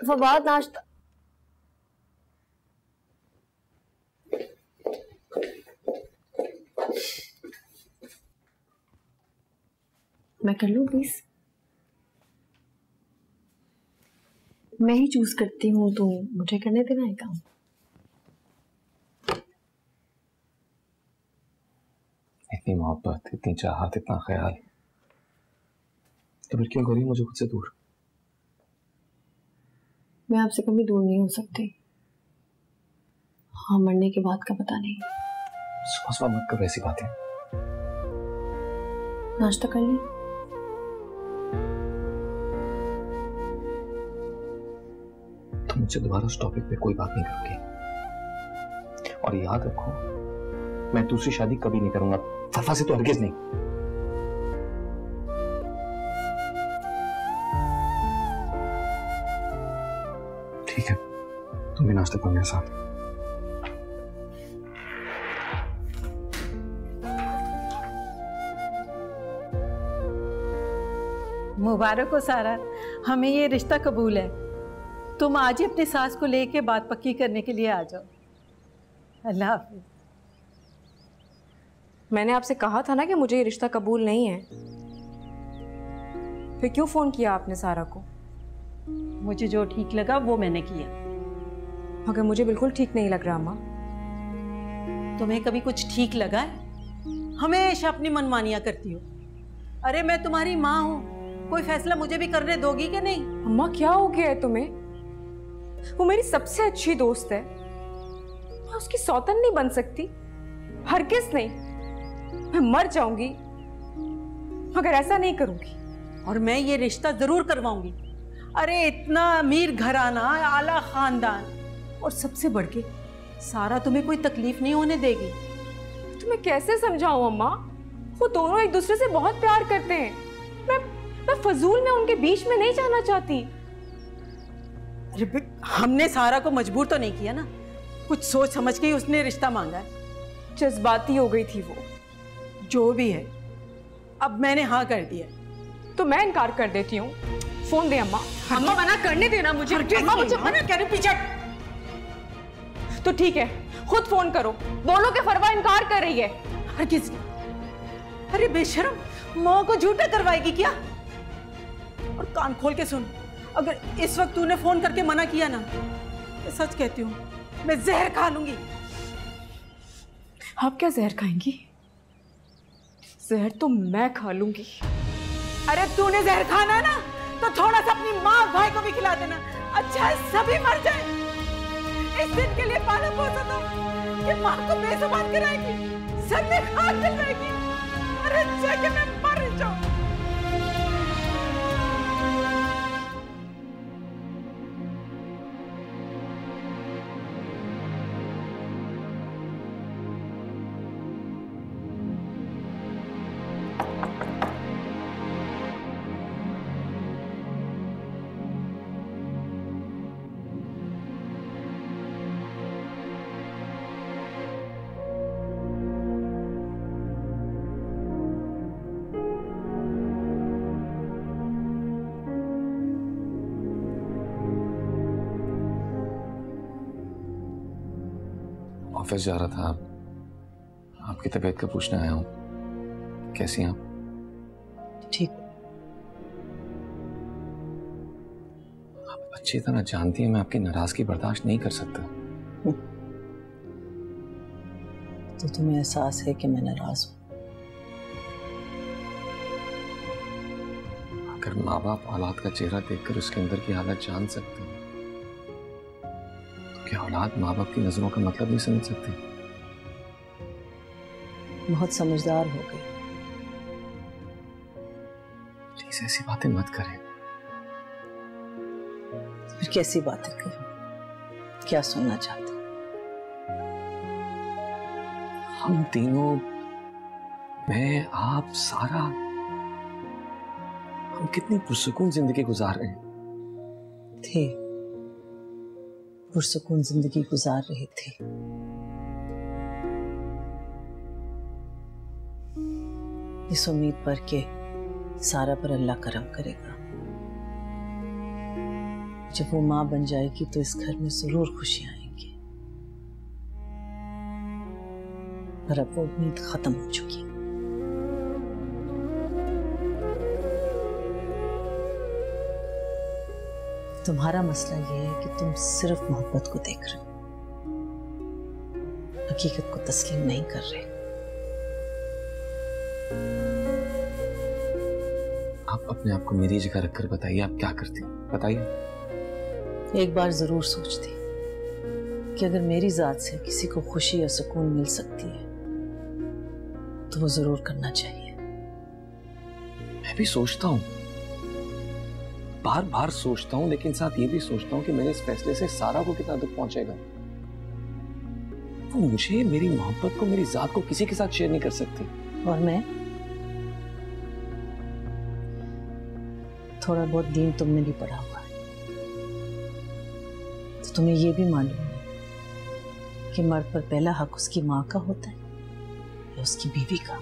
फवाद नाश्ता। मैं कर लूं प्लीज? मैं ही चूज करती हूँ तो मुझे करने देना है काम। इतनी मोहब्बत, इतनी चाहत, इतना ख्याल, तो फिर क्यों करी मुझे खुद से दूर? मैं आपसे कभी दूर नहीं हो सकती। हाँ, मरने के बाद का पता नहीं। सुबह सुबह मत करो ऐसी बातें। नाश्ता कर ली? तुम मुझसे दोबारा उस टॉपिक पे कोई बात नहीं करोगे। और याद रखो, मैं दूसरी शादी कभी नहीं करूंगा, फफा से तो हरगिज नहीं। ठीक है, तुम भी नाश्ता करो मेरे साथ। मुबारक हो सारा, हमें ये रिश्ता कबूल है। तुम आज ही अपनी सास को लेके बात पक्की करने के लिए आ जाओ। अल्लाह हाफिज। मैंने आपसे कहा था ना कि मुझे ये रिश्ता कबूल नहीं है। फिर क्यों फोन किया आपने सारा को? मुझे जो ठीक लगा वो मैंने किया। मगर मुझे बिल्कुल ठीक नहीं लग रहा अम्मा। तुम्हें कभी कुछ ठीक लगा है? हमेशा अपनी मनमानियां करती हो। अरे मैं तुम्हारी माँ हूं, कोई फैसला मुझे भी करने दोगी कि नहीं? अम्मा क्या हो गया है तुम्हें? वो मेरी सबसे अच्छी दोस्त है, मैं उसकी सौतन नहीं बन सकती, हरगिज नहीं। मैं मर जाऊंगी मगर ऐसा नहीं करूंगी। और मैं ये रिश्ता जरूर करवाऊंगी। अरे इतना अमीर घराना, आला खानदान, और सबसे बढ़ के सारा तुम्हें कोई तकलीफ नहीं होने देगी। तुम्हें कैसे समझाऊं अम्मा? वो दोनों एक दूसरे से बहुत प्यार करते हैं। मैं फजूल में उनके बीच में नहीं जाना चाहती। अरे हमने सारा को मजबूर तो नहीं किया ना, कुछ सोच समझ के ही उसने रिश्ता मांगा है। जज्बाती हो गई थी वो। जो भी है, अब मैंने हाँ कर दिया। तो मैं इनकार कर देती हूँ। फोन दे अम्मा। अम्मा मना करने देना मुझे। अम्मा मुझे मना करे पीछे। तो ठीक है, खुद फोन करो, बोलो कि फरवा इनकार कर रही है। हरगिज। अरे बेशरम, माँ को झूठा करवाएगी क्या? और कान खोल के सुन, अगर इस वक्त तूने फोन करके मना किया ना, मैं सच कहती हूँ, मैं जहर खा लूंगी। आप क्या जहर खाएंगी? जहर तो मैं खा लूंगी। अरे तूने जहर खाना है ना, तो थोड़ा सा अपनी माँ और भाई को भी खिला देना। अच्छा है सभी मर जाए। इस दिन के लिए पाला पोसा तो कि माँ को बेजुबान कराएगी, सर में खाद दिलवाएगी। अरे अच्छा कि मैं मर जाऊं। ऑफिस जा रहा था, आपकी तबीयत का पूछने आया हूँ। कैसी हैं आप? ठीक। आप अच्छी तरह जानती हैं मैं आपकी नाराजगी बर्दाश्त नहीं कर सकता। तो तुम्हें एहसास है कि मैं नाराज हूं? अगर माँ बाप औलाद का चेहरा देखकर उसके अंदर की हालत जान सकते हैं, तो क्या औलाद माँ बाप की नजरों का मतलब नहीं समझ सकती? बहुत समझदार हो गई। प्लीज ऐसी बातें मत करें। फिर कैसी बातें करूं? क्या सुनना चाहते? हम तीनों, मैं, आप, सारा, हम कितनी पुरसुकून जिंदगी गुजार रहे हैं। थे, पुरसुकून जिंदगी गुजार रहे थे। इस उम्मीद पर के सारा पर अल्लाह करम करेगा। जब वो माँ बन जाएगी तो इस घर में जरूर खुशियां आएंगी, पर अब वो उम्मीद खत्म हो चुकी। तुम्हारा मसला ये है कि तुम सिर्फ मोहब्बत को देख रहे हो, हकीकत को तस्लीम नहीं कर रहे। आप अपने आप को मेरी जगह रखकर बताइए, आप क्या करती हैं? बताइए। एक बार जरूर सोचती कि अगर मेरी जात से किसी को खुशी या सुकून मिल सकती है तो वो जरूर करना चाहिए। मैं भी सोचता हूँ, बार बार सोचता हूँ, लेकिन साथ ये भी सोचता हूँ कि मेरे इस फैसले से सारा को कितना दुख पहुंचेगा। वो मुझे, मेरी मोहब्बत को, मेरी जात को किसी के साथ शेयर नहीं कर सकती। और मैं थोड़ा बहुत दीन तुमने भी पढ़ा हुआ है, तो तुम्हें ये भी मालूम है कि मर्द पर पहला हक उसकी माँ का होता है या उसकी बीवी का।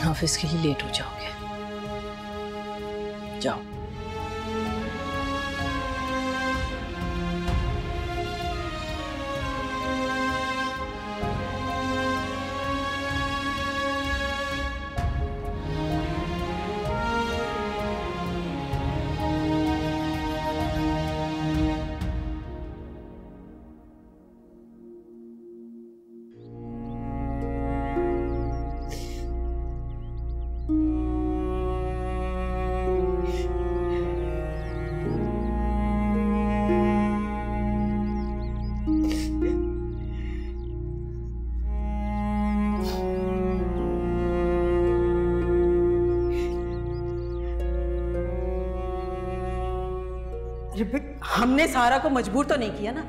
ऑफिस के लिए लेट हो जाओगे, जाओ। हमने सारा को मजबूर तो नहीं किया ना,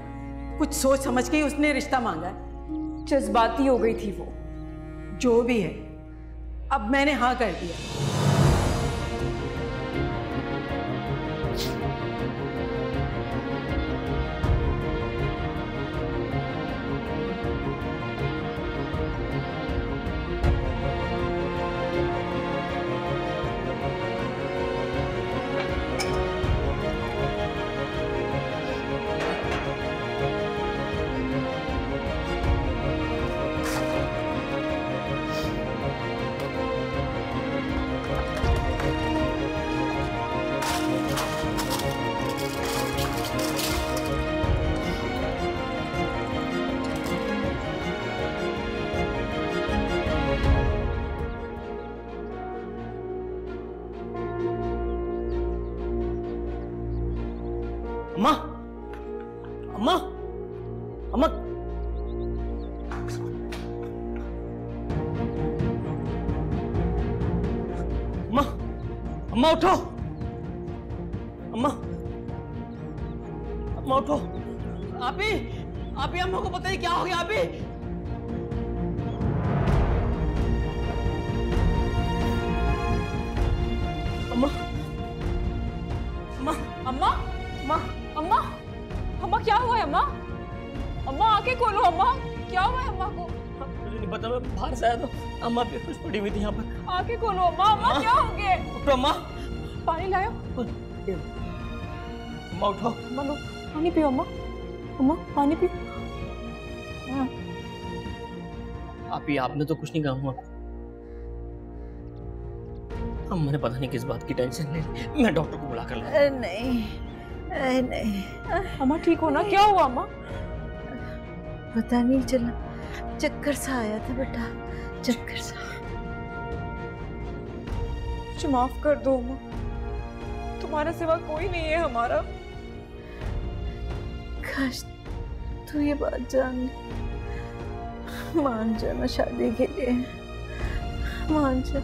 कुछ सोच समझ के ही उसने रिश्ता मांगा है। जज्बाती हो गई थी वो। जो भी है, अब मैंने हाँ कर दिया। अम्मा, अम्मा, अम्मा, अम्मा, अम्मा उठो, अम्मा, अम्मा उठो। आपी, आपी, अम्मा को पता नहीं क्या हो गया। आपी, अम्मा, अम्मा, अम्मा, अम्मा, अम्मा, अम्मा क्या हुआ है अम्मा? अम्मा आंखें खोलो अम्मा, क्या हुआ है अम्मा को? मुझे नहीं पता, मैं बाहर से आया तो अम्मा बेहोश पड़ी हुई थी यहाँ पर। आंखें खोलो अम्मा, अम्मा क्या हो गया? उठो अम्मा, पानी लाओ। अम्मा उठो। अम्मा लो पानी पियो अम्मा, अम्मा पानी पियो। आपी, आपने तो कुछ नहीं कहा अम्मा को। अम्मा ने पता नहीं किस बात की टेंशन ले ली। मैं डॉक्टर को बुला कर लाया। नहीं, अम्मा ठीक हो ना? क्या हुआ अम्मा? पता नहीं चला, चक्कर सा आया था बेटा, चक्कर सा। मुझे माफ कर दो अम्मा, तुम्हारे सिवा कोई नहीं है हमारा। काश तू ये बात जान ले, मान जाना शादी के लिए, मान जा।